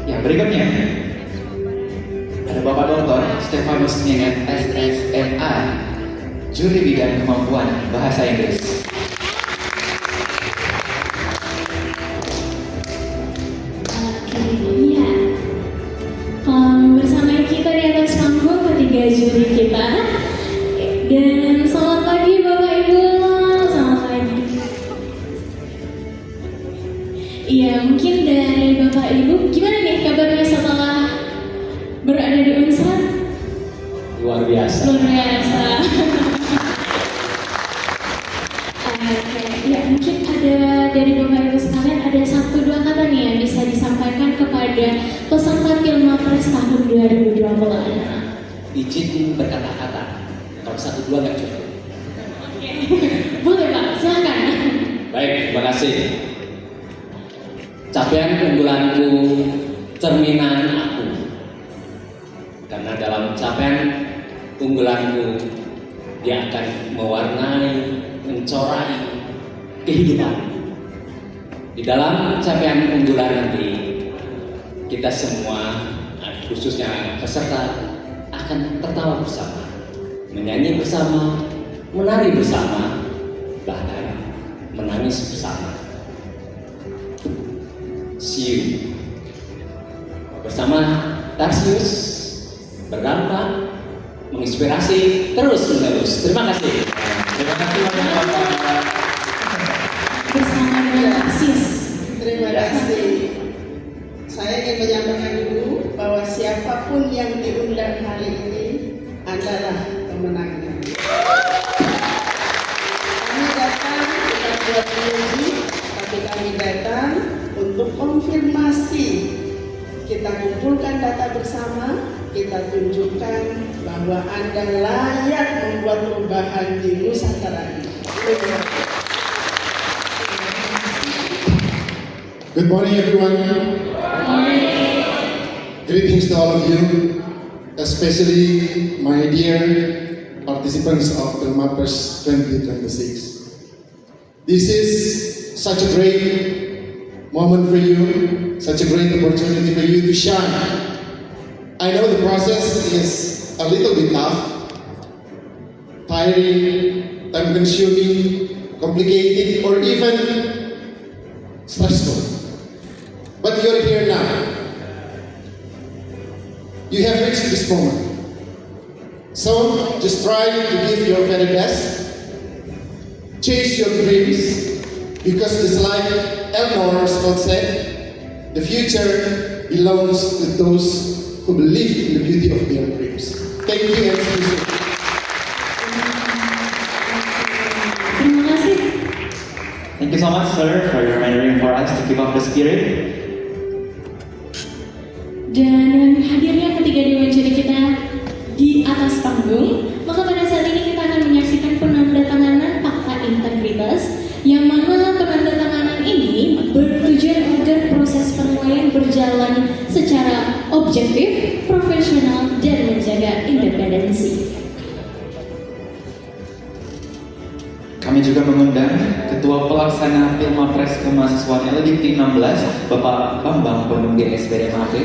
yang berikutnya ada Bapak Dr. Stefanus Nyenget SSNA, juri bidang kemampuan bahasa Inggris. Oke, iya. Bersama kita di atas panggung Iya, mungkin dari Bapak Ibu, gimana nih kabarnya setelah berada di Unsur? Luar biasa. Luar biasa. Oke, ya mungkin ada dari Bapak Ibu sekalian ada 1-2 kata nih yang bisa disampaikan kepada peserta Pilmapres tahun 2020. Izin berkata-kata. Kalau 1-2 nggak cukup. Oke, boleh Pak, silakan. Baik, terima kasih. Capaian unggulanku, cerminan aku. Karena dalam capaian unggulanku, dia akan mewarnai, mencorai kehidupan. Di dalam capaian unggulan nanti, kita semua, khususnya peserta, akan tertawa bersama, menyanyi bersama, menari bersama, bahkan menangis bersama. See you. Bersama Tarsius berdampak, menginspirasi terus-menerus. Terima kasih. Terima kasih banyak Bapak. Bersama dengan Sis. Terima kasih. Saya ingin menyampaikan dulu bahwa siapapun yang diundang hari ini adalah pemenangnya. Kami datang bukan buat menguji, tapi kami datang untuk konfirmasi. Kita kumpulkan data bersama, kita tunjukkan bahwa Anda layak membuat perubahan di Nusantara ini. Good morning, everyone. Greetings to all of you, especially my dear participants of Pilmapres 2026. This is such a great moment for you, such a great opportunity for you to shine. I know the process is a little bit tough, tiring, time-consuming, complicated, or even stressful. But you're here now. You have reached this moment. So just try to give your very best. Chase your dreams, because just like Eleanor Roosevelt said, the future belongs to those who believe in the beauty of their dreams. Thank you and see you soon. Terima kasih. Thank you so much, sir, for reminding for us to keep up the spirit. Dan dengan hadirnya ketiga dewan juri kita di atas panggung, maka pada saat ini kita akan menyaksikan penandatanganan fakta integritas, yang mana penandatanganan ini bertujuan agar proses penilaian berjalan secara objektif, profesional, dan menjaga independensi. Kami juga mengundang Ketua Pelaksana Pilmapres Kemahasiswaan LDIP 16, Bapak Bambang Penunggi SPD MAP,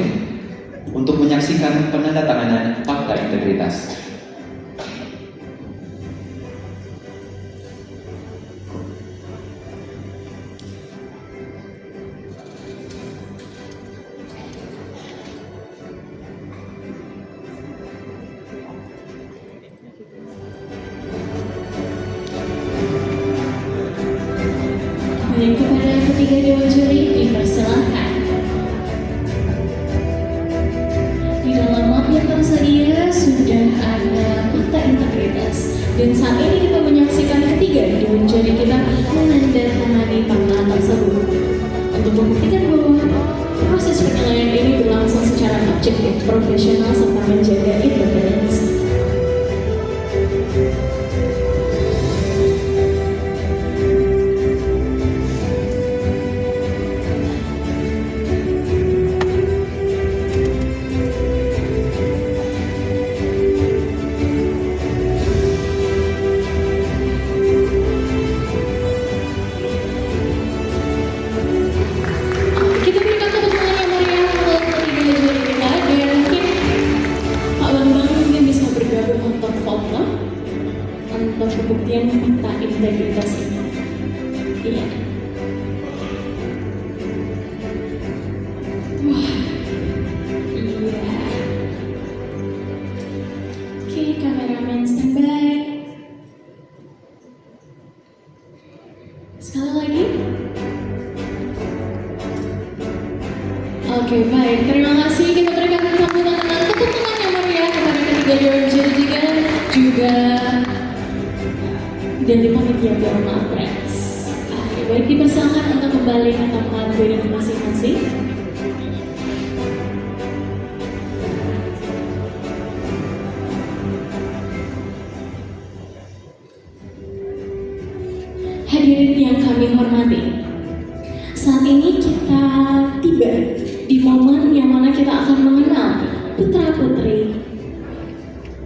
untuk menyaksikan penandatanganan fakta integritas. Baik, kepada ketiga dewan juri dipersilahkan. Di dalam map yang tersedia sudah ada fakta integritas, dan saat ini kita menyaksikan ketiga dewan juri kita menandatangani fakta tersebut untuk membuktikan bahwa proses penilaian ini berlangsung secara objektif, profesional, serta menjaga independensi. Kita berikan tepuk tangan yang meriah untuk ketiga juri kita, dan mungkin Pak Bambang mungkin bisa bergabung untuk foto untuk pembuktian fakta integritas ini. Iya. Wah. Iya. Oke, kameramen standby. Sekali lagi. Oke, baik. Terima kasih. Kita berikan sambutan dengan tepuk tangan yang meriah kepada ketiga dewan juga dari panitia Piala Press. Oke, baik, dipersilakan untuk kembali ke tempat duduk masing-masing. Hadirin yang kami hormati, saat ini kita tiba di momen yang mana kita akan mengenal putra-putri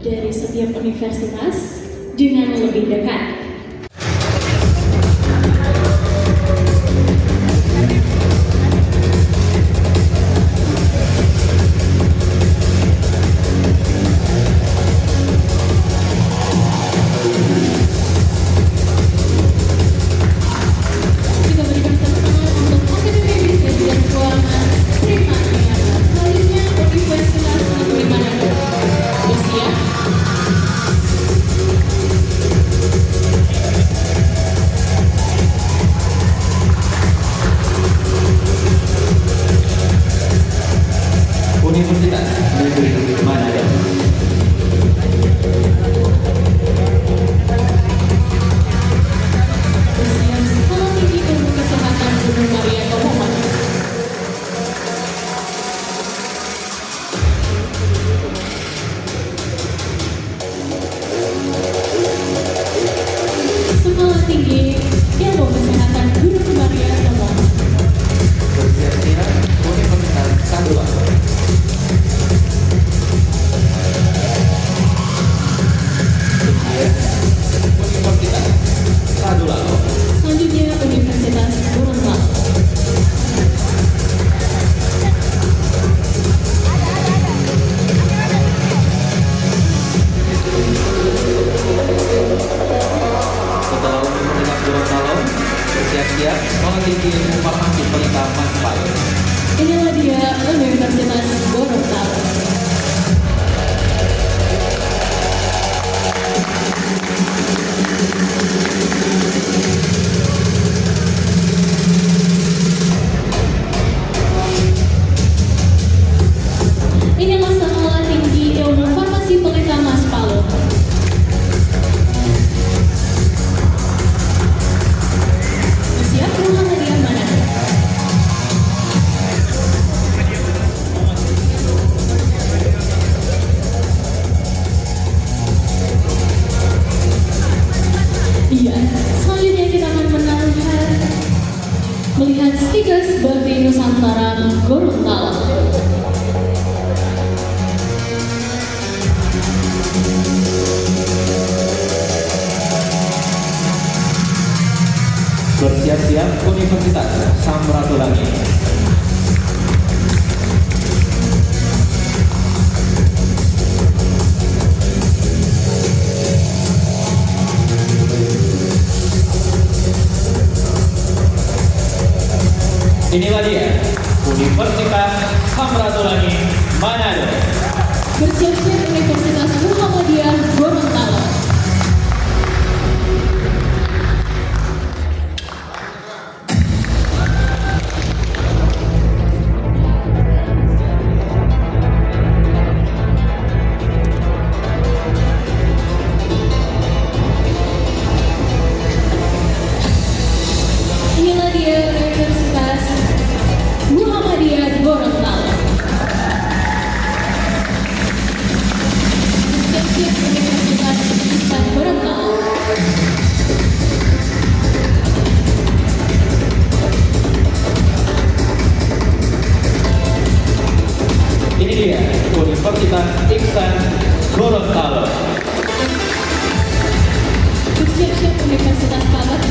dari setiap universitas dengan lebih dekat. Kita berikan tepuk tangan untuk Akademi Bisnis dan Keuangan Primania. Selanjutnya Universitas Negeri Manado. Bersiap. Universitas Negeri Manado. Bersiap. Sekolah Tinggi Ilmu Kesehatan Gunung Maria Komoman. Sekolah Tinggi Ilmu Kesehatan Gunung Maria Komoman. Bersiap-siap Universitas Sadula. Universitas Sadula. Selanjutnya Universitas Gorontalo. Setelah Universitas Gorontalo, bersiap-siap Sekolah Tinggi Ilmu Farmasi Pelita Maspal. Inilah dia Universitas Gorontalo. Inilah Sekolah Tinggi Ilmu Farmasi Pelita Maspalo. Siap Muhammadiyah Manado. Iya, selanjutnya kita akan melihat Stikers Bakti Nusantara Gorontalo. Bersiap-siap Universitas Samratulangi. Inilah dia Universitas Samratulangi Manado. Bersiap-siap Universitas Muhammadiyah Gorontalo. Inilah dia Universitas Muhammadiyah Gorontalo. Bersiap-siap Universitas Islam Gorontalo. Ini dia Universitas Ihsan Gorontalo. Bersiap-siap Universitas Pabat.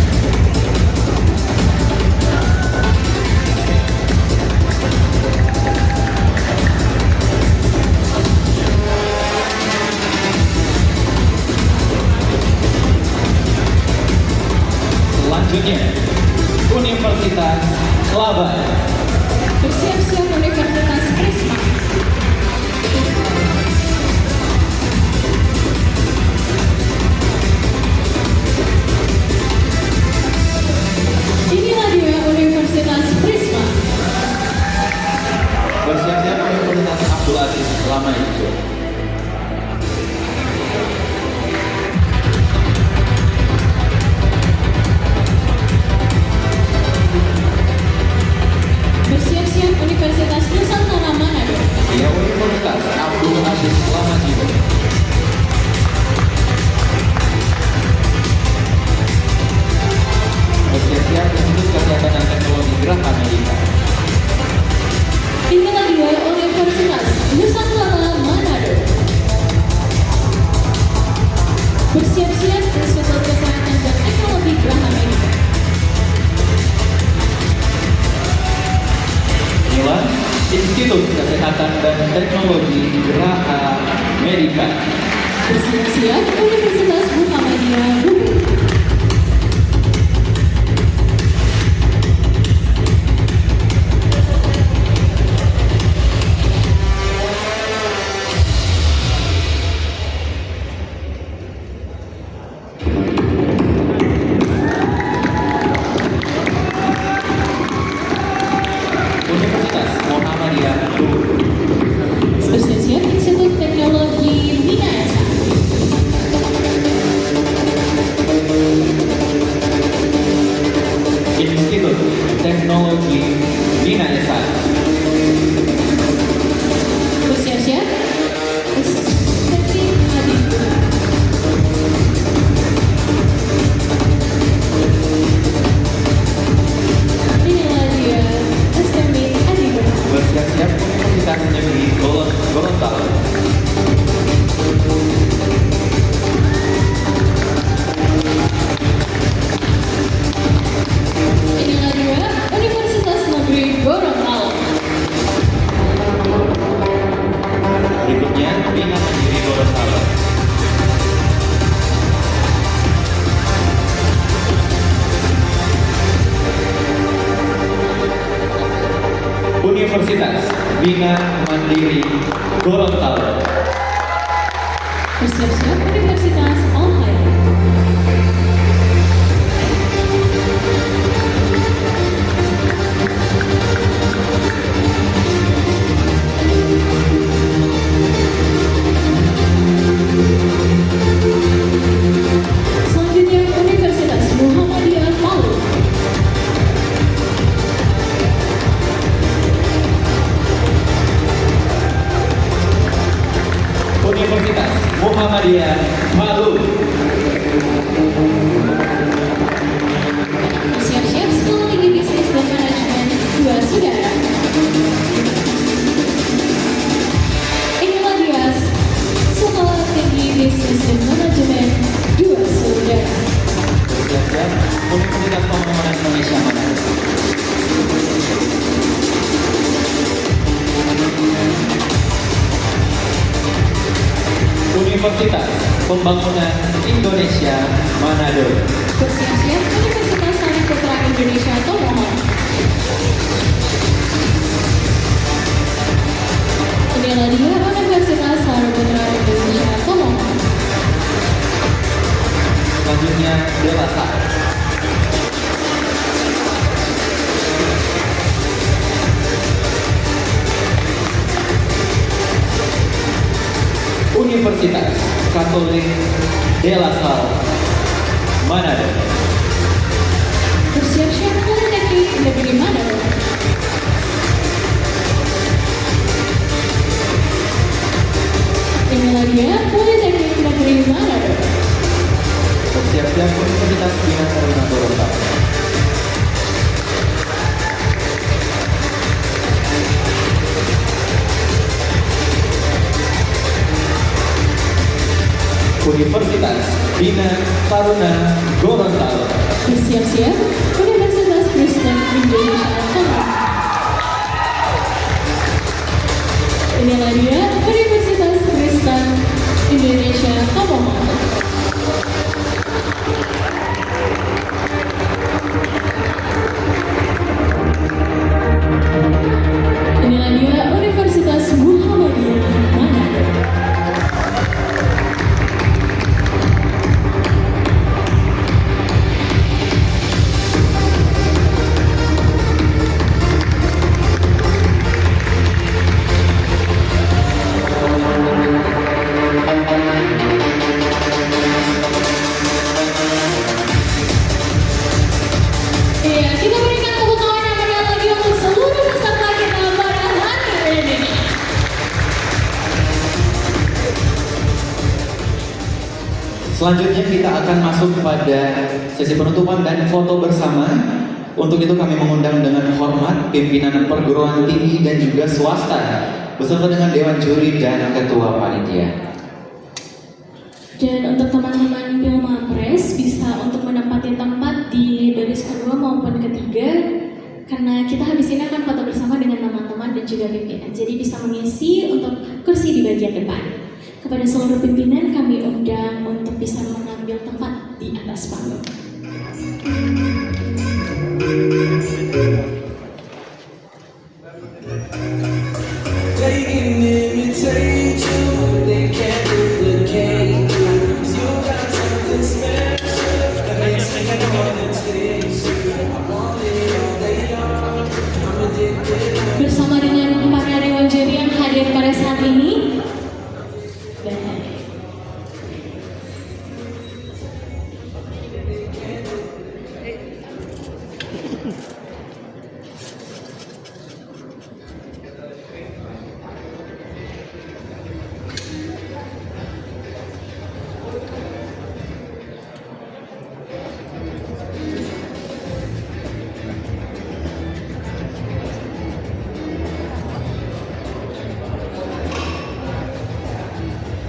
Selanjutnya Universitas Laban. Bersiap-siap Universitas Prisma. Inilah dia Universitas Prisma. Institut Kesehatan dan Teknologi Geraha Medica. Bersiap-siap Universitas Muhammadiyah Bogor. Universitas Muhammadiyah Bogor. Bersiap-siap Institut Teknologi Minahasa. Institut Teknologi Minahasa. Bersiap-siap Estetik Adipura. Inilah dia Estetik Adipura. Bersiap-siap Universitas Negeri Gorontalo. Inilah dia Universitas Negeri Gorontalo. Berikutnya Bina Mandiri Gorontalo. Universitas Bina Mandiri Gorontalo. Bersiap-siap Universitas Al-Hayat. Selanjutnya Universitas Muhammadiyah Palu. Universitas Muhammadiyah Palu. Bersiap-siap Sekolah Tinggi Bisnis dan Manajemen 2 Saudara. Inilah dia Sekolah Tinggi Bisnis dan Manajemen 2 Saudara. Bersiap-siap Universitas Pembangunan Indonesia Manado. Universitas Pembangunan Indonesia Manado. Bersiap-siap Universitas Sariputra Indonesia Tomohon. Inilah dia Universitas Sariputra Indonesia Tomohon. Selanjutnya Delasa. Universitas Katolik De La Salle Manado. Bersiap-siap Politeknik Negeri Manado. Inilah dia Politeknik Negeri Manado. Bersiap-siap Universitas Bina Taruna Gorontalo. Universitas Bina Taruna Gorontalo. Bersiap-siap Universitas Kristen Indonesia Tomohon. Inilah dia Universitas Kristen Indonesia Tomohon. Inilah dia Universitas Muhammadiyah Manado. Iya, kita berikan tepuk tangan yang meriah lagi untuk seluruh peserta kita pada hari ini. Selanjutnya kita akan masuk pada sesi penutupan dan foto bersama. Untuk itu kami mengundang dengan hormat pimpinan perguruan tinggi dan juga swasta beserta dengan Dewan Juri dan Ketua Panitia. Dan untuk teman-teman Pilmapres bisa untuk menempati tempat di baris kedua maupun ketiga karena kita habis ini akan foto bersama dengan teman-teman dan juga pimpinan. Jadi bisa mengisi untuk kursi di bagian depan. Kepada seluruh pimpinan kami undang untuk bisa mengambil tempat di atas panggung. Bersama dengan para dewan juri yang hadir pada saat ini.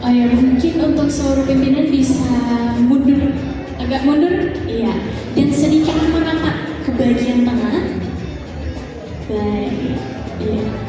Oh ya, mungkin untuk seluruh pimpinan bisa mundur, agak mundur, iya, dan sedikit merapat ke bagian tengah. Baik, iya.